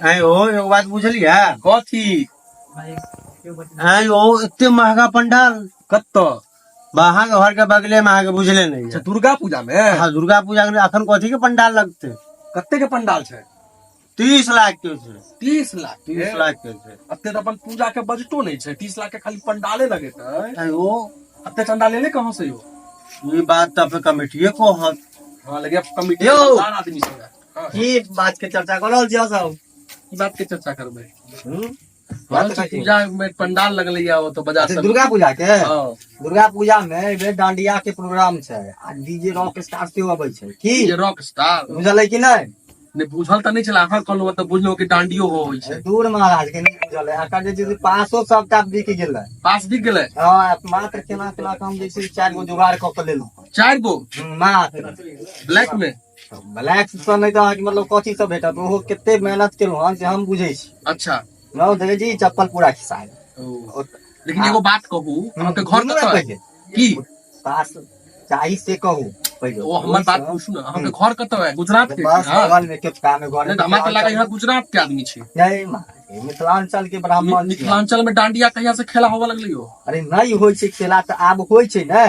आए हो एक बात बुझलिया कथी आए हो इतने महंगा पंडाल कत बाहर के घर के बगले में आके बुझले नहीं अच्छा है। दुर्गा पूजा में हाँ दुर्गा पूजा के अखन कथी के पंडाल लगते कते के पंडाल छै 30 लाख के छै 30 लाख 30 लाख के छै। अते तो अपन पूजा के बजटो नहीं छै 30 लाख के खाली पंडाले लगेतै आए हो अते चंदा ले ले कहां से यो ये बात तो अपने कमेटिए को हत हां लगे कमिटी यो। चार आदमी संगे की बात के चर्चा करल जिया सब ई बात के चर्चा करबै बात हाँ, कथी? पूजा में पंडाल लगले या वो तो बजा अच्छा, सब दुर्गा पूजा के हां दुर्गा पूजा में एहि बेर डांडिया के प्रोग्राम छै आ डीजे रॉक स्टार से अबै छै की ये रॉक स्टार बुझल कि नहीं ने बुझल त नहीं छला अहाँ कहलो त बुझलो कि डांडियो होइ छै दूर महाराज के नहीं बुझल है अकर जे पासो सबटा बिक गेलै पास दिख गेलै हाँ मात्र केना केना हम जे छै 4 गो जुगाड़ क के लेलहुँ 4 गो मात्र ब्लैक में ब्लैक से नहीं तो अहाँके मतलब कथी सब भेटत ओहो कते मेहनत केलहुँ हन से हम बुझै छी अच्छा नौ दे जी चप्पल पूरा खिसा ओ, लेकिन एगो बात कहू अहाँके घर सुनू ने कतऽ पहिले। की पास चाही से कहू पहिले ओ हमर बात पूछू ना अहाँके घर कतऽ है गुजरात के बस हाँ? बगल में के काम है घर नहीं तो हमरा तो लगा यहाँ गुजरात के आदमी छी नहीं महाराज, मिथिलांचल के ब्राह्मण छी। मिथिलांचल में डांडिया कहिया से खेला होवे लगलै हो अरे नहीं होइ छै खेला तऽ आब होइ छै ने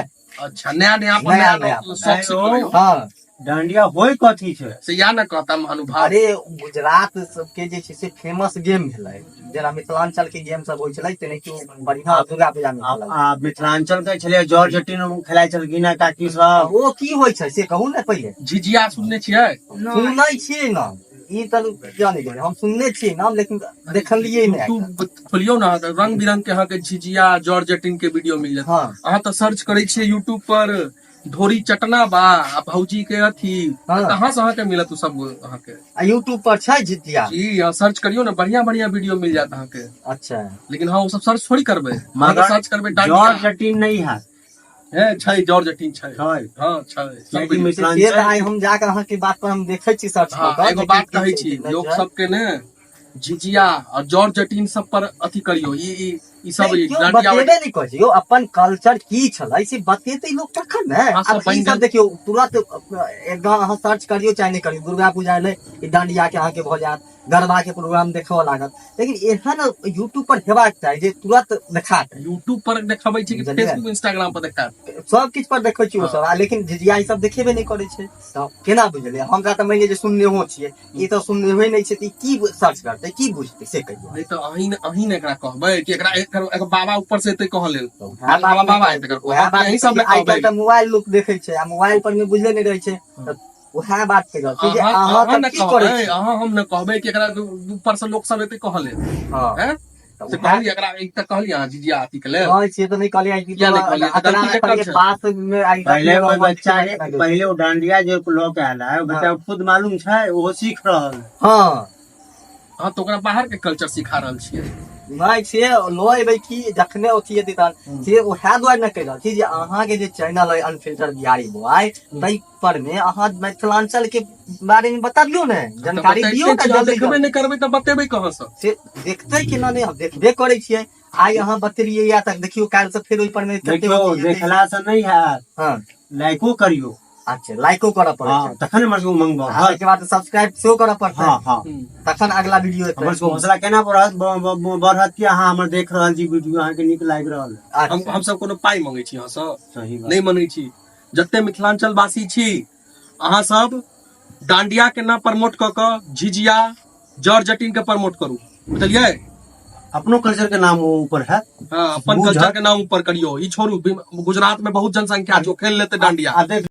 अच्छा नया नया नया नया। शौक से करे हो। हाँ डांडिया होय कथी छै से या न कहता महानुभाव अरे गुजरात सबके जे छै से फेमस गेम भेलै जेना मिथिलांचल के गेम सब होइ छलै तेनाहिते बढ़िया दुर्गा पूजा में भेलै आ मिथिलांचल के छले जॉर्ज जटिन खेलाइ छलखिन है काकी सब ओ की होइ छै से कहू ने पहिले झिझिया सुनने छियै सुनने छियै नाम ई तऽ जाने गेलै हम सुनने छियै नाम लेकिन देखलियै नहीं आइ यूट्यूब खोलियो ना तऽ रंग बिरंग के अहाँके झिझिया जॉर्ज जटिन के वीडियो मिल जात हाँ अहाँ तो सर्च करे छियै यूट्यूब पर धोरी चटना बा आ भौजी के अथी हाँ। कहाँ से अहाँके मिलत उ सब अहाँके आ यूट्यूब पर छै जितिया जी यहाँ सर्च करियो ना बढ़िया बढ़िया वीडियो मिल जात अहाँके अच्छा लेकिन हाँ वो सब सर्च थोड़ी करबै मगर सर्च करबै जॉर्ज डांडिया जटिन नहीं है है छै जॉर्ज जटिन छै छै हाँ छै सब लेकिन मिल- से मिथिलांचल आइ हम जाके अहाँके बात पर हम देखै छी सर्च हाँ कऽ एगो बात कहै छी लोग सबके ने झिझिया और जॉर्ज जटिन सब पर अथी करियो ई सब डांडिया बतेबे नहीं करै छै यौ अपन कल्चर की छलै से बतेतै लोग तखन ने हाँ, सब अब बनि ई सब गेल। देखियो तुरंत एकदम अहाँ सर्च करियो चाहे नहीं करियो दुर्गा पूजा एलै ई डांडिया के अहाँके भऽ जायत गरबा के प्रोग्राम देखबऽ लागत लेकिन एहन यूट्यूब पर हेबाक चाही जे तुरंत देखात यूट्यूब पर देखाबै छी कि बुझलियै? फेसबुक इंस्टाग्राम पर देखात सब किछ पर देखै छी ओ सब आ लेकिन झिझिया ई सब देखेबे नहीं करै छै तऽ केना बुझलियै हमरा तऽ मानि लिअ जे सुननेहो छियै ई तऽ सुननेहे नहीं छै तऽ ई की सर्च करतै की बुझतै से कहियो नहीं तो अहीं ने एकरा कहबै कि एकरा एकर बाबा ऊपर से एते कह लेल वएह बात बाबा है तकर वएह बात अहीं सब ने आइ कहबै काल्हि तऽ मोबाइल लोक देखै छै आ मोबाइल पर में बुझले नहीं रहै छै तऽ वएह बात के गल छै जे अहाँ अहाँ तऽ ने की करै कहबै छी अहाँ हम ने कहबै कि एकरा ऊपर से लोक सब एते कह लेल हाँ हैं से कहली एकरा एक त कहली अहाँ झिझिया अथी के लेल हाँ से तो नहीं कहलिए कि किया नहीं कहलिए? अतना गलती अपन केकर के छै? पास में आई पहले कोई बच्चा है पहले वो डांडिया जो लोग आला है बच्चा खुद मालूम छै वो सीख रहल है। हाँ हाँ तो ओकरा बाहर के कल्चर सिखा रहल छियै नहीं से लो एबै की जखने अथी हेतै तहन से वएह दुआरे न कहि रहल छी जे अहाँ के जे चैनल है अनफिल्टर बिहारी बॉय तै पर में अहाँ मिथिलांचल के बारे में बताबियो ने जानकारी दियो ने जल्दी देखबे नहीं करबै तऽ बतेबै कहाँ से से देखते कि ना नहीं हम देखबे करै छियै आइ अहाँ बतेलियै या तक देखियो काल्हि से फेर ओहि पर में कते देखियो अथी हेतै। देखला से नहीं है हाँ लाइको करियो अच्छा लाइको करऽ पड़ै हाँ छै तखन हमर सबके मंगबो हाँ एके बाद सब्सक्राइब सेहो करऽ पड़तै हाँ हाँ तखन अगला वीडियो हमर एतै सबके हौसला केना बढ़त कि अहाँ हमर देख रहल छी वीडियो अहाँके नीक लागि रहल है। अच्छा हम सब कोनो पाई मांगे छी अहाँ सब सही बात नहीं मांगे छी जते मिथिलांचल वासी छी अहाँ सब डांडिया के ना प्रमोट क के झिझिया जॉर्ज जटिन के प्रमोट करू बुझलियै अपनो कल्चर के नाम ऊपर है हाँ अपन बुझ- कल्चर के नाम ऊपर करियो ई छोड़ू गुजरात में बहुत जनसंख्या जो खेल लेते डांडिया आ देख